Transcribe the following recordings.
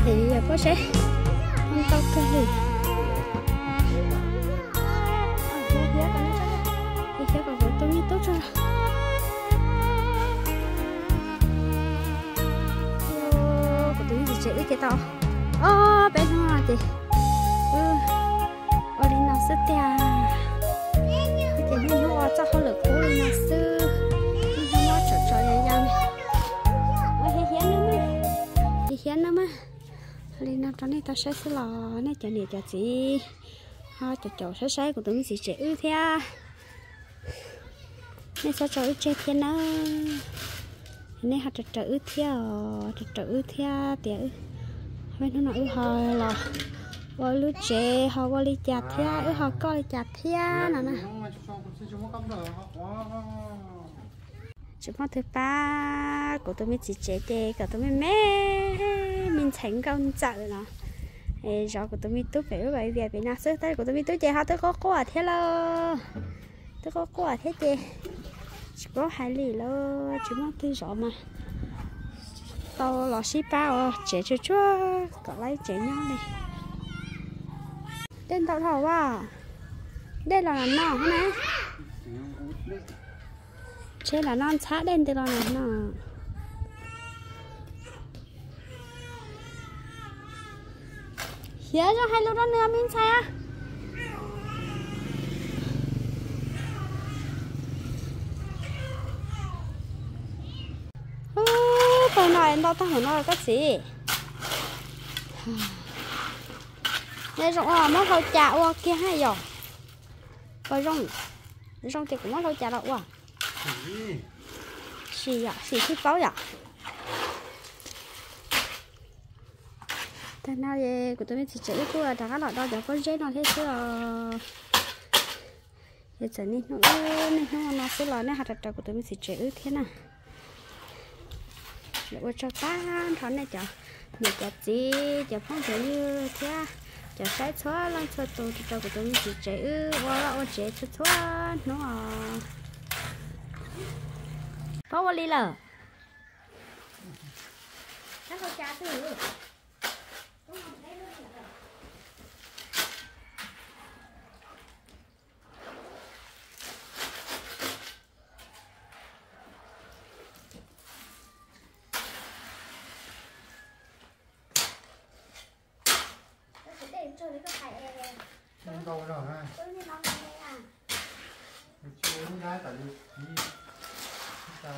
thì bố sẽ không tao cái gì thì cái của tôi mới tốt rồi của tôi gì chị cái tao bé nó chị ở đây nào sức tia cái này nó cho họ lực cố lên nào sư nó trở trở lại ra hiến nữa mà lên nào trong này tao sẽ lò này cho này cho chị họ cho sẽ của tụi mình sẽ ư theo này sẽ cho chơi thiên nữa này họ cho ư theo tiểu bên nó ư họ là vào lúc trẻ họ vào đi chặt theo ư họ coi chặt theo nè chúng ta thứ ba của tôi mới chỉ chế để của tôi mới mê mình thành công chợ nó rồi của tôi mới tốt về vậy việc bị nát sức tay của tôi mới tốt chế họ tôi có quả thế lo tôi có quả thế chế chỉ có hai lì lo chúng ta tư rõ mà tao lò xí bao chế cho chúa có lấy chế nhau này tên tao thầu à đây là nọ hả nè chế là non xá đen từ đó này nó hiến cho hai lô đó nữa mình sai à tôi nói em đâu tao hỏi nó cái gì đây rong mất thâu chả qua kia hay rồi coi rong thì cũng mất thâu chả đâu à xì à xì thích báo à thế nào vậy của tôi chỉ chữ của đã các loại đó cho con dễ nó thế chứ giờ trở nên nó sẽ nói hạt trà của tôi chỉ chữ thế nào để cho tan thằng này cho mình cho gì cho phong thủy như thế cho sai xóa lần xóa tôi cho của tôi chỉ chữ qua là chế xóa nó có một ly lờ nó có trà thử không đâu rồi ha chưa nó ra tại vì sao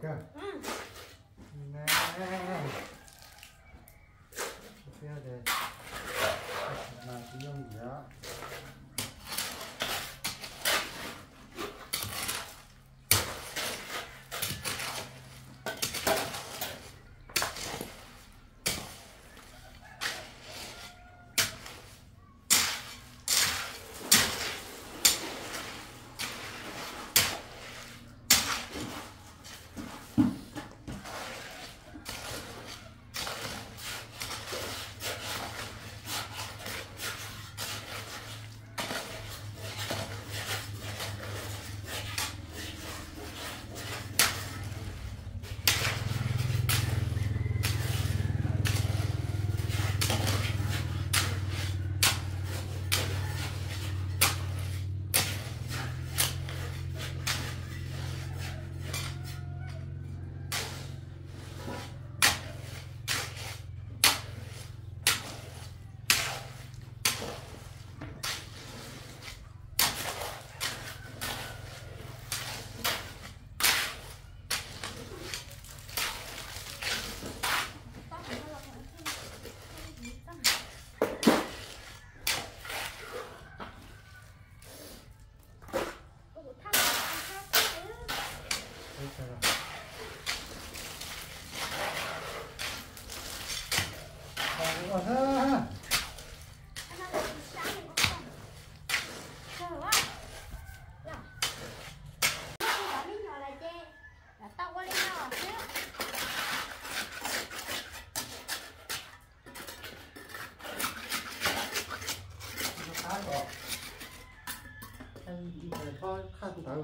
cơ nè tiếp theo để làm cái dùng gì đó có khăn tới rồi.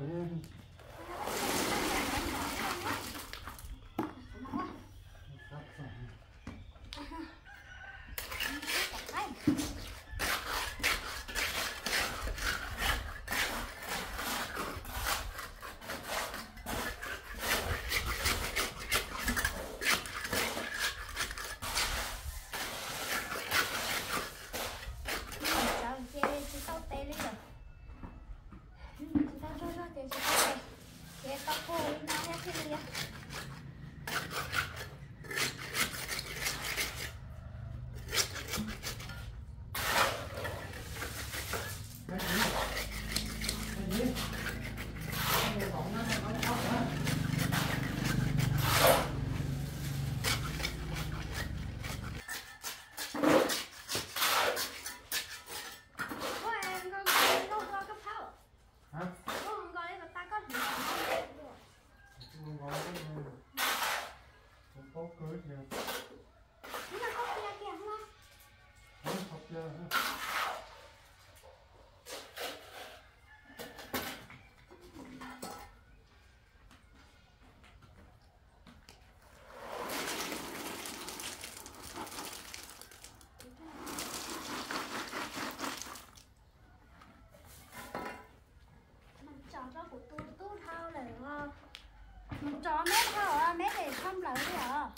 Cho mét thôi, mét thì không lợi gì ạ.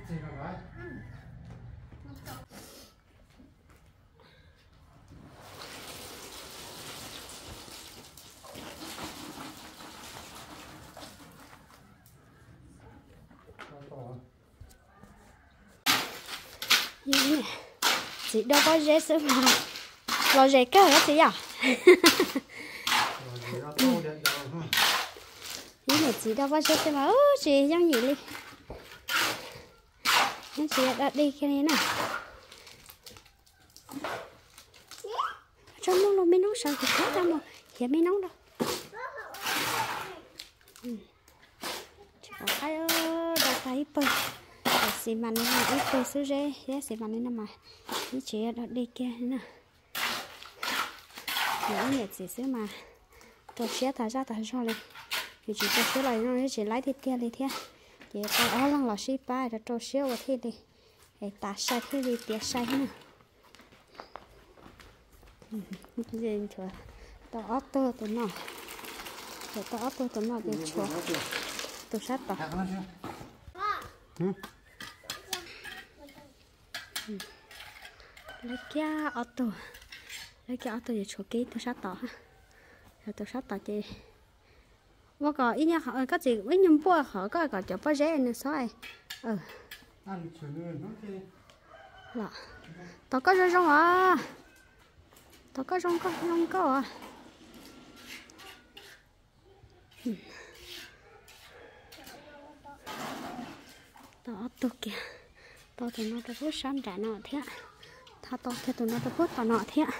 Gì rồi đấy? Nè, chị đâu có dễ sữa mà lo dễ cơ hả chị à? Nè, chị đâu có dễ sữa mà chị giống gì đi. Nó chị đã đi cái này nè. Trong nông mới nóng sao thì khó đâu mà hiện mới nóng đâu. Chị có cái đã thấy bơ. Xì mặn này là ít bơ sữa rê, xì mặn này nè mà. Nó chị đã đi kia nè. Những nhiệt gì sữa mà. Tôi sẽ thả ra này. Thì chị tôi sẽ lại nó chỉ lấy thịt kia đi thế. Chị tôi ở lăng lò xí ba rồi tôi xíu vào thế đi. Để ta sai thế đi tiệt sai nè. Gì thôi. Tao ớt tơ tụi nó. Rồi tao ớt tơ tụi nó để cho. Tôi sát tao. Lấy kia ớt tơ. Lấy kia ớt tơ để cho kỹ tôi sát tao ha. Rồi tôi sát tao chị. Và có ý nha họ có gì với nhung bùa họ có cho bao rẻ nữa sao ăn chừng nó kia là tao có rong à tao có rong có à đó to kìa to thì nó đã phút sáng trả nọ thế ạ thà to thì tụi nó đã phút tao nọ thế ạ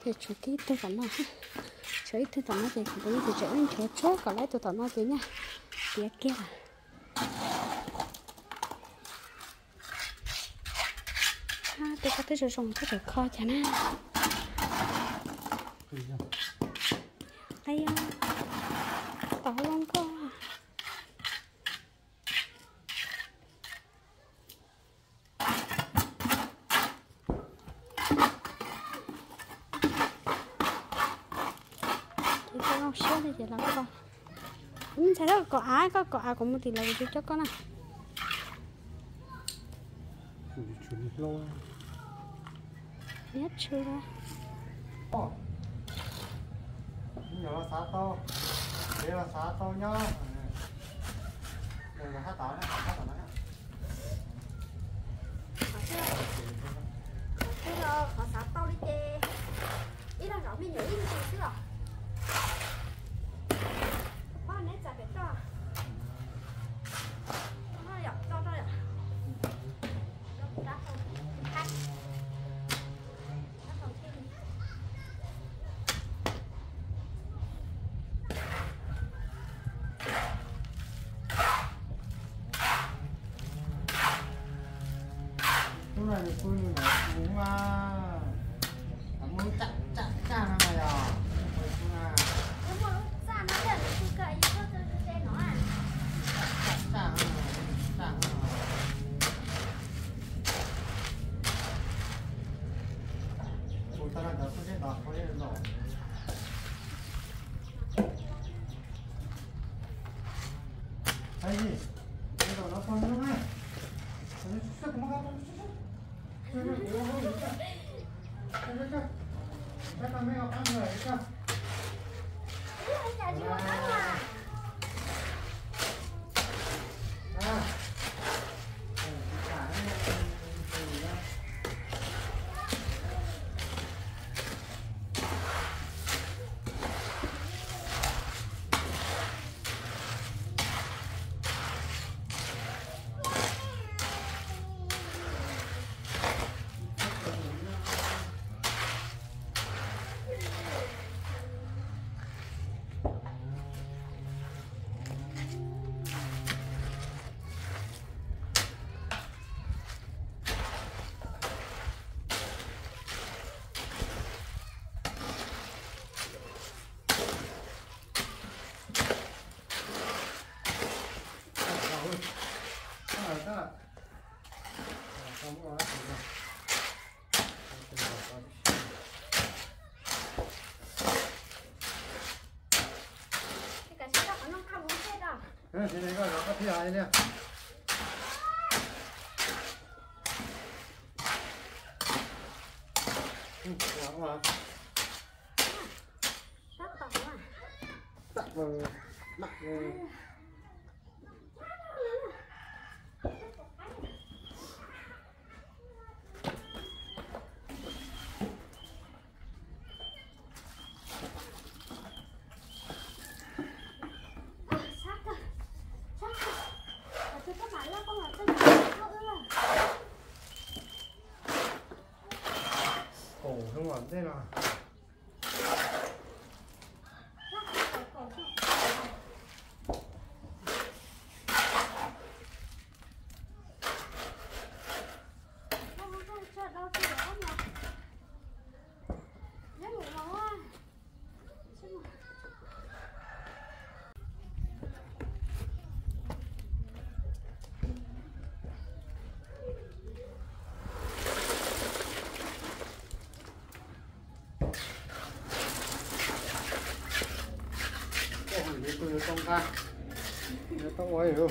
thì chủ tí tôi tao nọ chơi thì tao nọ thì cũng thì chơi lên chỗ chốt còn lấy tụi tao nọ thế nha kia kia tôi có thể sử dụng cái kho cho nó đây tao không có không sữa thì chỉ là con mình sẽ đó có ai cũng một tí là cho con à nhất chưa nhỏ xá to đây là xá to nhá đây là hát táo đấy bây giờ họ xả tao đi chê ý là rõ mình nhớ đi chứ à hoa nét chả phải cho nó dọc cho thôi ạ lúc này thì tôi muốn muốn chặt ra này à đúng rồi ra nó là tôi cậy cho tôi nó à chặt ôi ta đang có cái đó có cái đó cái gì cái đó nó không đúng này sức mà không cái con mấy ăn người cơ thế này coi nó có thi hài nè ngon quá tắt vào mặt rồi không ổn thế nào tôi không ra không có hiểu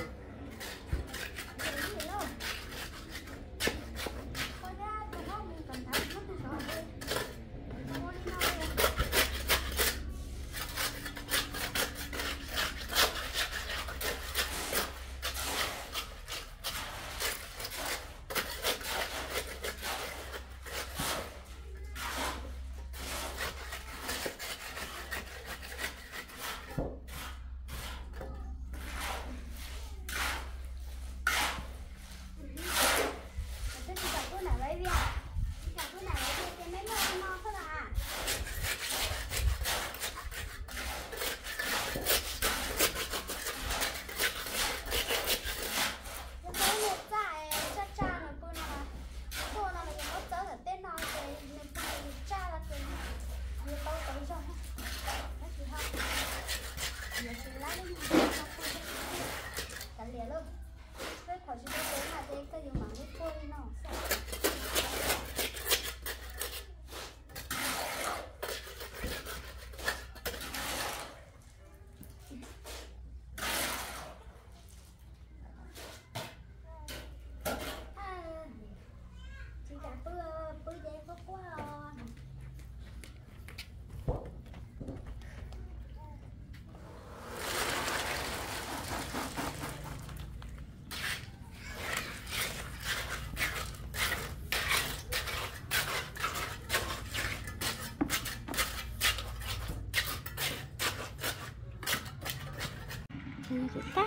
ta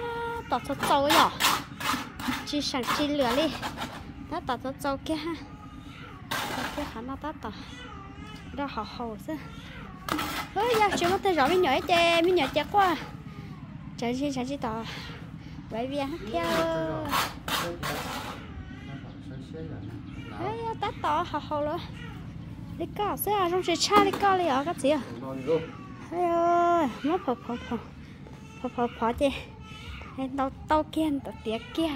tọt cho trâu nhở chỉ sản chỉ lửa đi ta tọt cho trâu kia ha cái khả năng ta tọt đó họ hầu chứ ơi giờ chúng ta rõ với nhỏ chè với nhỏ chè quá chạy chỉ tọt vậy vì hát theo ấy ta tọt họ hầu luôn đi cao sẽ à trong sẽ cha đi cao đi ở cái gì à ấy ơi mất phở chứ hay tao kia tao tiệc kia